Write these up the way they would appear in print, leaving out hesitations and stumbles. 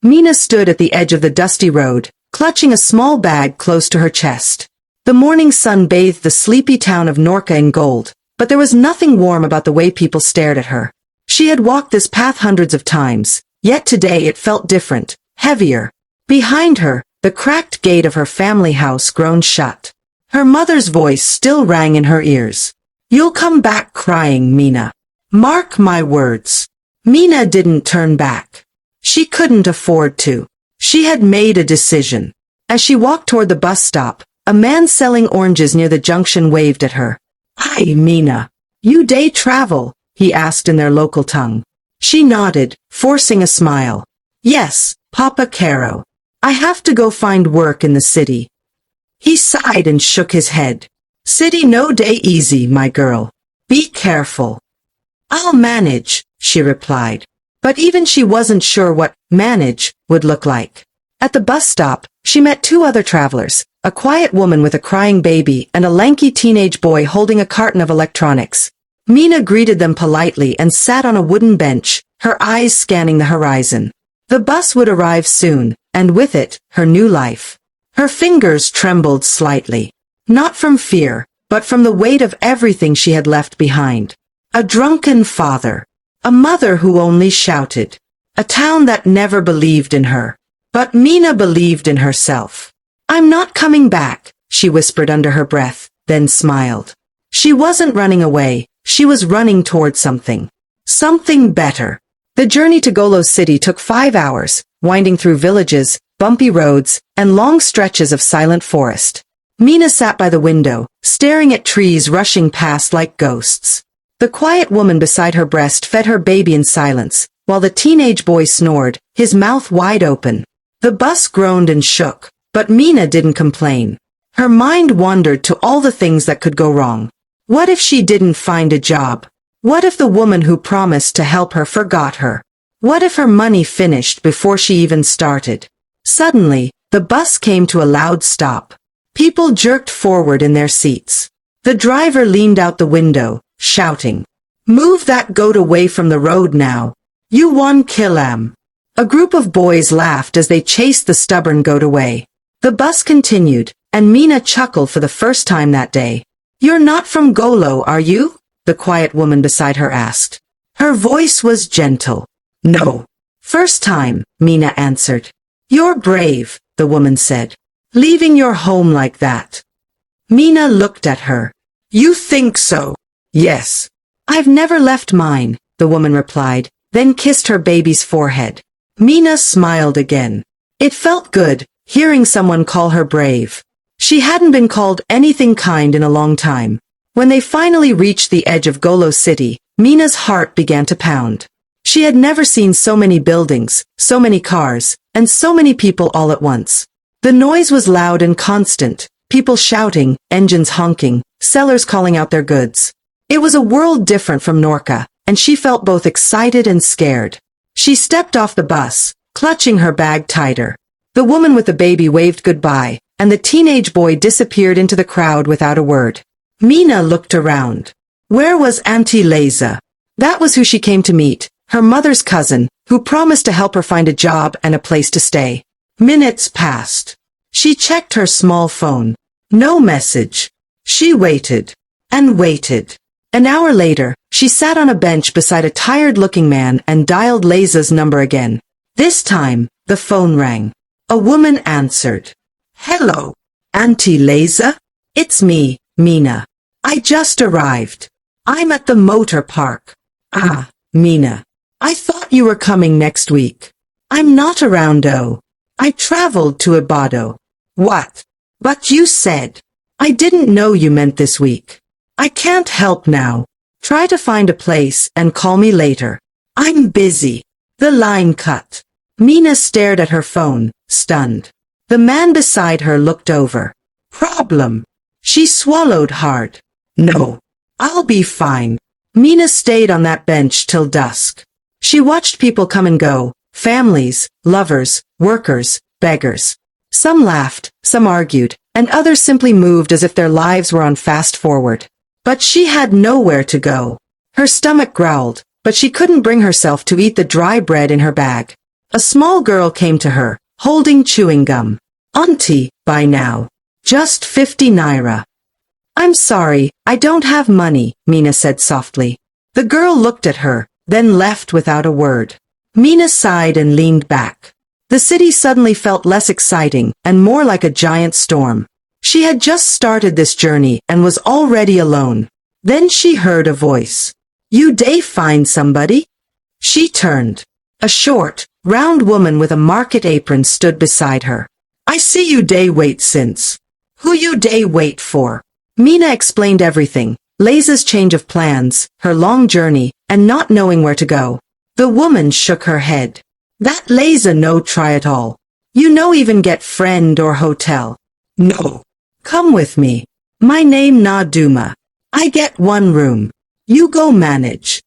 Mina stood at the edge of the dusty road, clutching a small bag close to her chest. The morning sun bathed the sleepy town of Norca in gold, but there was nothing warm about the way people stared at her. She had walked this path hundreds of times, yet today it felt different, heavier. Behind her, the cracked gate of her family house groaned shut. Her mother's voice still rang in her ears. "You'll come back crying, Mina. Mark my words." Mina didn't turn back. She couldn't afford to. She had made a decision. As she walked toward the bus stop, a man selling oranges near the junction waved at her. "Hi, Mina. You day travel?" he asked in their local tongue. She nodded, forcing a smile. "Yes, Papa Caro. I have to go find work in the city." He sighed and shook his head. "City no day easy, my girl. Be careful." "I'll manage," she replied. But even she wasn't sure what manage would look like. At the bus stop, she met two other travelers, a quiet woman with a crying baby and a lanky teenage boy holding a carton of electronics. Mina greeted them politely and sat on a wooden bench, her eyes scanning the horizon. The bus would arrive soon, and with it, her new life. Her fingers trembled slightly. Not from fear, but from the weight of everything she had left behind. A drunken father. A mother who only shouted. A town that never believed in her. But Mina believed in herself. "I'm not coming back," she whispered under her breath, then smiled. She wasn't running away, she was running toward something. Something better. The journey to Golo City took 5 hours, winding through villages, bumpy roads, and long stretches of silent forest. Mina sat by the window, staring at trees rushing past like ghosts. The quiet woman beside her breast fed her baby in silence, while the teenage boy snored, his mouth wide open. The bus groaned and shook, but Mina didn't complain. Her mind wandered to all the things that could go wrong. What if she didn't find a job? What if the woman who promised to help her forgot her? What if her money finished before she even started? Suddenly, the bus came to a loud stop. People jerked forward in their seats. The driver leaned out the window, shouting, "Move that goat away from the road now. You won killam." A group of boys laughed as they chased the stubborn goat away. The bus continued, and Mina chuckled for the first time that day. "You're not from Golo, are you?" the quiet woman beside her asked. Her voice was gentle. "No." "First time," Mina answered. "You're brave," the woman said. "Leaving your home like that." Mina looked at her. "You think so?" "Yes." "I've never left mine," the woman replied, then kissed her baby's forehead. Mina smiled again. It felt good, hearing someone call her brave. She hadn't been called anything kind in a long time. When they finally reached the edge of Golo City, Mina's heart began to pound. She had never seen so many buildings, so many cars, and so many people all at once. The noise was loud and constant, people shouting, engines honking, sellers calling out their goods. It was a world different from Norca, and she felt both excited and scared. She stepped off the bus, clutching her bag tighter. The woman with the baby waved goodbye, and the teenage boy disappeared into the crowd without a word. Mina looked around. Where was Auntie Leza? That was who she came to meet, her mother's cousin, who promised to help her find a job and a place to stay. Minutes passed. She checked her small phone. No message. She waited. And waited. An hour later, she sat on a bench beside a tired-looking man and dialed Leza's number again. This time, the phone rang. A woman answered. "Hello, Auntie Leza? It's me, Mina. I just arrived. I'm at the motor park." "Ah, Mina. I thought you were coming next week." "I'm not around, oh. I traveled to Ibado." "What?" "But you said." "I didn't know you meant this week." "I can't help now. Try to find a place and call me later." "I'm busy." The line cut. Mina stared at her phone, stunned. The man beside her looked over. "Problem?" She swallowed hard. "No. I'll be fine." Mina stayed on that bench till dusk. She watched people come and go, families, lovers, workers, beggars. Some laughed, some argued, and others simply moved as if their lives were on fast forward. But she had nowhere to go. Her stomach growled, but she couldn't bring herself to eat the dry bread in her bag. A small girl came to her, holding chewing gum. Auntie, buy now. Just 50 naira. I'm sorry, I don't have money, Mina said softly. The girl looked at her, then left without a word. Mina sighed and leaned back. The city suddenly felt less exciting and more like a giant storm. She had just started this journey and was already alone. Then she heard a voice. You dey find somebody? She turned. A short, round woman with a market apron stood beside her. I see you dey wait since. Who you dey wait for? Mina explained everything, Leiza's change of plans, her long journey, and not knowing where to go. The woman shook her head. That Leiza no try at all. You no even get friend or hotel. No. Come with me. My name na Duma. I get one room. You go manage.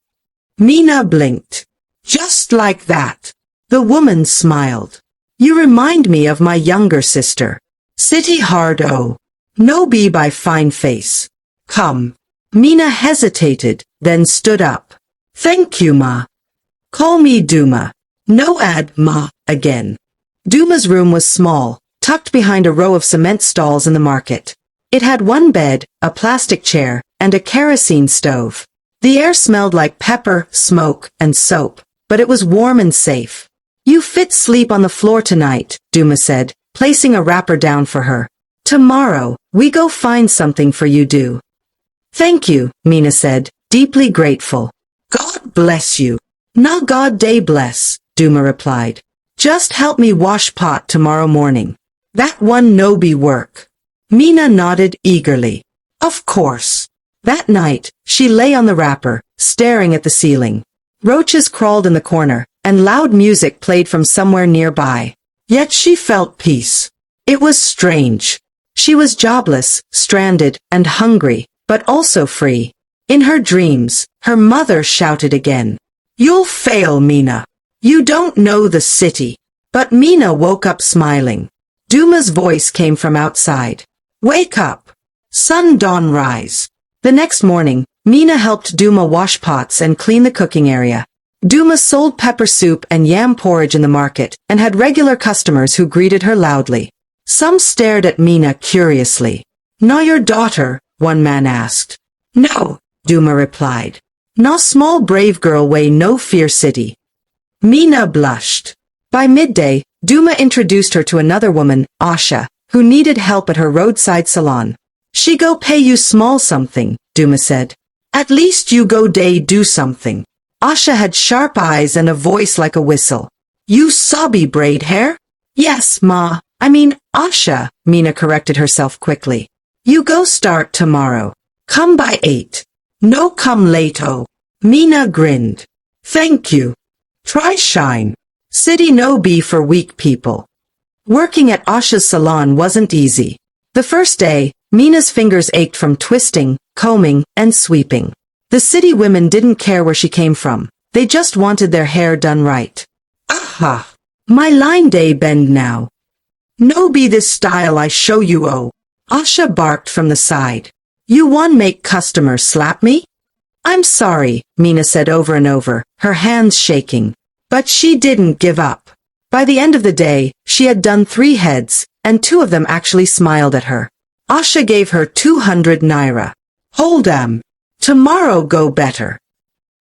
Mina blinked. Just like that. The woman smiled. You remind me of my younger sister. City hard o. No be by fine face. Come. Mina hesitated, then stood up. Thank you, ma. Call me Duma. No add ma, again. Duma's room was small, tucked behind a row of cement stalls in the market. It had one bed, a plastic chair, and a kerosene stove. The air smelled like pepper, smoke, and soap, but it was warm and safe. You fit sleep on the floor tonight, Duma said, placing a wrapper down for her. Tomorrow, we go find something for you do. Thank you, Mina said, deeply grateful. God bless you. Na God day bless, Duma replied. Just help me wash pot tomorrow morning. That one no be work. Mina nodded eagerly. Of course. That night, she lay on the wrapper, staring at the ceiling. Roaches crawled in the corner, and loud music played from somewhere nearby. Yet she felt peace. It was strange. She was jobless, stranded, and hungry, but also free. In her dreams, her mother shouted again. You'll fail, Mina. You don't know the city. But Mina woke up smiling. Duma's voice came from outside. Wake up. Sun dawn rise. The next morning, Mina helped Duma wash pots and clean the cooking area. Duma sold pepper soup and yam porridge in the market and had regular customers who greeted her loudly. Some stared at Mina curiously. "Na your daughter?" one man asked. "No," Duma replied. "Na small brave girl way no fear city." Mina blushed. By midday, Duma introduced her to another woman, Asha, who needed help at her roadside salon. "She go pay you small something," Duma said. "At least you go day do something." Asha had sharp eyes and a voice like a whistle. "You sobby braid hair?" "Yes, ma. I mean, Asha," Mina corrected herself quickly. "You go start tomorrow. Come by 8. No come late-o." Mina grinned. "Thank you. Try shine. City no be for weak people." Working at Asha's salon wasn't easy. The first day, Mina's fingers ached from twisting, combing, and sweeping. The city women didn't care where she came from. They just wanted their hair done right. "Aha! My line day bend now. No be this style I show you oh." Asha barked from the side. "You want make customers slap me?" "I'm sorry," Mina said over and over, her hands shaking. But she didn't give up. By the end of the day, she had done 3 heads, and 2 of them actually smiled at her. Asha gave her 200 naira. "Hold 'em. Tomorrow go better."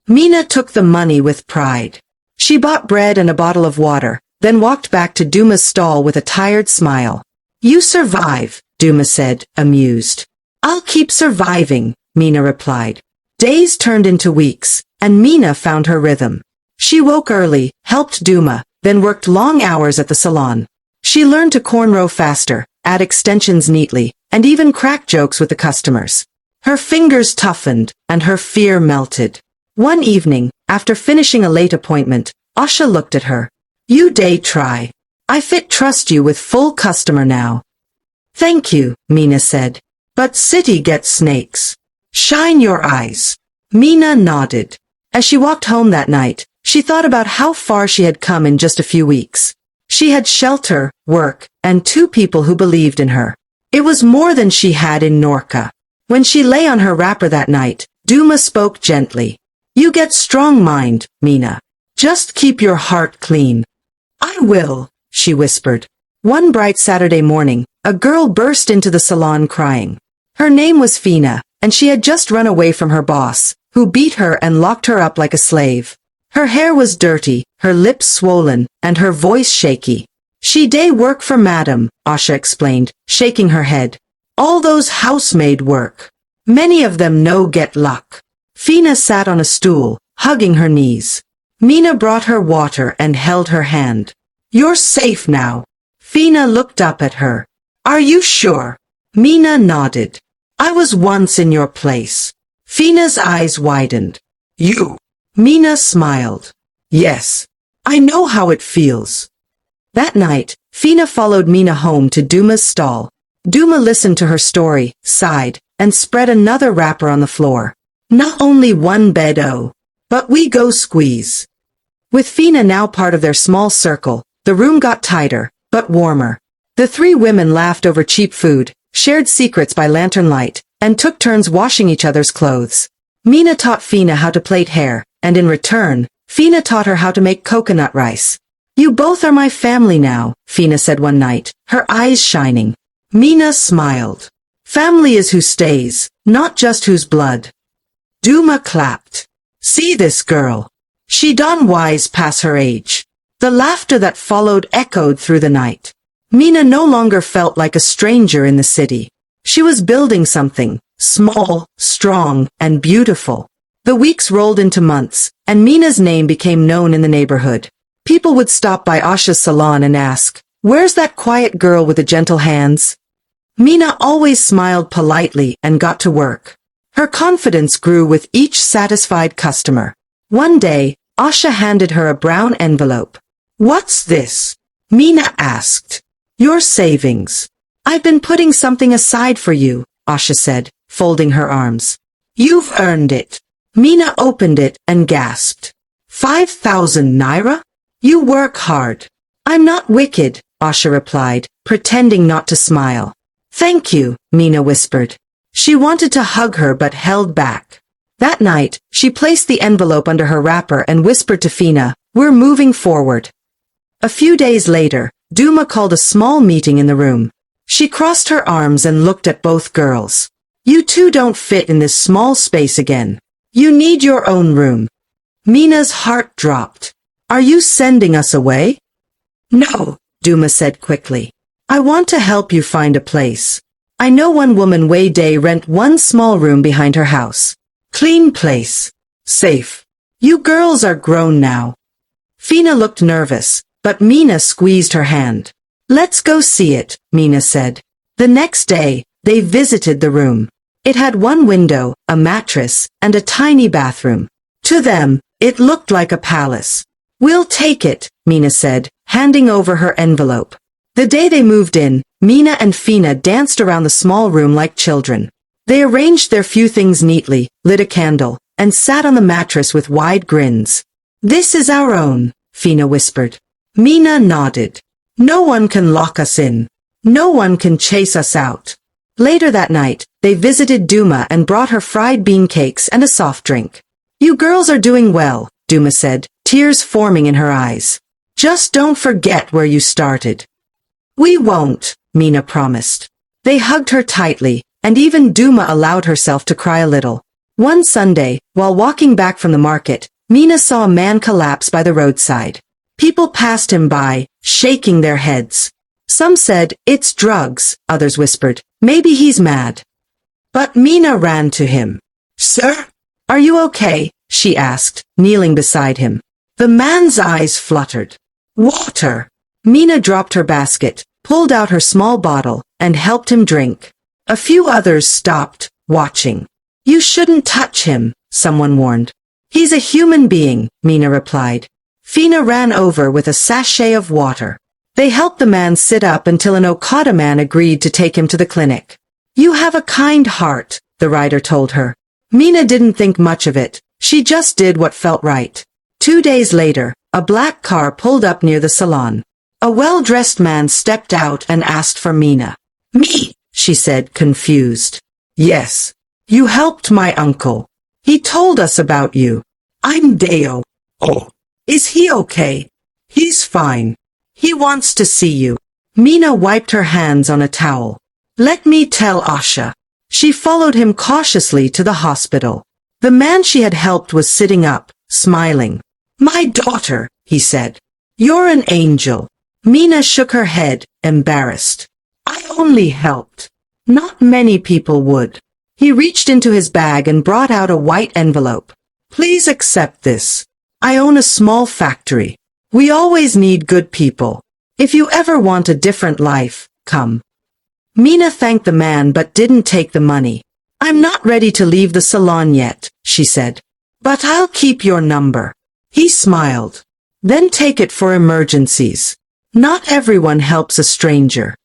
Mina took the money with pride. She bought bread and a bottle of water, then walked back to Duma's stall with a tired smile. "You survive," Duma said, amused. "I'll keep surviving," Mina replied. Days turned into weeks, and Mina found her rhythm. She woke early, helped Duma, then worked long hours at the salon. She learned to cornrow faster, add extensions neatly, and even crack jokes with the customers. Her fingers toughened, and her fear melted. One evening, after finishing a late appointment, Asha looked at her. "You day try. I fit trust you with full customer now." "Thank you," Mina said. "But city gets snakes. Shine your eyes." Mina nodded. As she walked home that night, she thought about how far she had come in just a few weeks. She had shelter, work, and 2 people who believed in her. It was more than she had in Norca. When she lay on her wrapper that night, Duma spoke gently. "You get strong mind, Mina. Just keep your heart clean." I will, she whispered. One bright Saturday morning, a girl burst into the salon crying. Her name was Fina, and she had just run away from her boss, who beat her and locked her up like a slave. Her hair was dirty, her lips swollen, and her voice shaky. She day work for madam, Asha explained, shaking her head. All those housemaid work. Many of them no get luck. Fina sat on a stool, hugging her knees. Mina brought her water and held her hand. You're safe now. Fina looked up at her. Are you sure? Mina nodded. I was once in your place. Fina's eyes widened. You? Mina smiled. Yes. I know how it feels. That night, Fina followed Mina home to Duma's stall. Duma listened to her story, sighed, and spread another wrapper on the floor. Not only one bed but we go squeeze. With Fina now part of their small circle, the room got tighter, but warmer. The three women laughed over cheap food, shared secrets by lantern light, and took turns washing each other's clothes. Mina taught Fina how to plait hair, and in return, Fina taught her how to make coconut rice. You both are my family now, Fina said one night, her eyes shining. Mina smiled. Family is who stays, not just whose blood. Duma clapped. See this girl. She done wise past her age. The laughter that followed echoed through the night. Mina no longer felt like a stranger in the city. She was building something, small, strong, and beautiful. The weeks rolled into months, and Mina's name became known in the neighborhood. People would stop by Asha's salon and ask, "Where's that quiet girl with the gentle hands?" Mina always smiled politely and got to work. Her confidence grew with each satisfied customer. One day, Asha handed her a brown envelope. What's this? Mina asked. Your savings. I've been putting something aside for you, Asha said, folding her arms. You've earned it. Mina opened it and gasped. 5,000 naira? You work hard. I'm not wicked, Asha replied, pretending not to smile. Thank you, Mina whispered. She wanted to hug her but held back. That night, she placed the envelope under her wrapper and whispered to Fina, "We're moving forward." A few days later, Duma called a small meeting in the room. She crossed her arms and looked at both girls. You two don't fit in this small space again. You need your own room. Mina's heart dropped. Are you sending us away? No, Duma said quickly. I want to help you find a place. I know one woman way day rent one small room behind her house. Clean place. Safe. You girls are grown now. Fina looked nervous, but Mina squeezed her hand. Let's go see it, Mina said. The next day, they visited the room. It had one window, a mattress, and a tiny bathroom. To them, it looked like a palace. We'll take it, Mina said, handing over her envelope. The day they moved in, Mina and Fina danced around the small room like children. They arranged their few things neatly, lit a candle, and sat on the mattress with wide grins. This is our own, Fina whispered. Mina nodded. No one can lock us in. No one can chase us out. Later that night, they visited Duma and brought her fried bean cakes and a soft drink. You girls are doing well, Duma said, tears forming in her eyes. Just don't forget where you started. We won't, Mina promised. They hugged her tightly, and even Duma allowed herself to cry a little. One Sunday, while walking back from the market, Mina saw a man collapse by the roadside. People passed him by, shaking their heads. Some said, it's drugs, others whispered, maybe he's mad. But Mina ran to him. Sir? Are you okay? She asked, kneeling beside him. The man's eyes fluttered. Water! Mina dropped her basket, pulled out her small bottle, and helped him drink. A few others stopped, watching. You shouldn't touch him, someone warned. He's a human being, Mina replied. Fina ran over with a sachet of water. They helped the man sit up until an Okada man agreed to take him to the clinic. You have a kind heart, the rider told her. Mina didn't think much of it. She just did what felt right. 2 days later, a black car pulled up near the salon. A well-dressed man stepped out and asked for Mina. Me, she said, confused. Yes. You helped my uncle. He told us about you. I'm Deo. Oh. Is he okay? He's fine. He wants to see you. Mina wiped her hands on a towel. Let me tell Asha. She followed him cautiously to the hospital. The man she had helped was sitting up, smiling. My daughter, he said. You're an angel. Mina shook her head, embarrassed. I only helped. Not many people would. He reached into his bag and brought out a white envelope. Please accept this. I own a small factory. We always need good people. If you ever want a different life, come. Mina thanked the man but didn't take the money. I'm not ready to leave the salon yet, she said. But I'll keep your number. He smiled. Then take it for emergencies. Not everyone helps a stranger.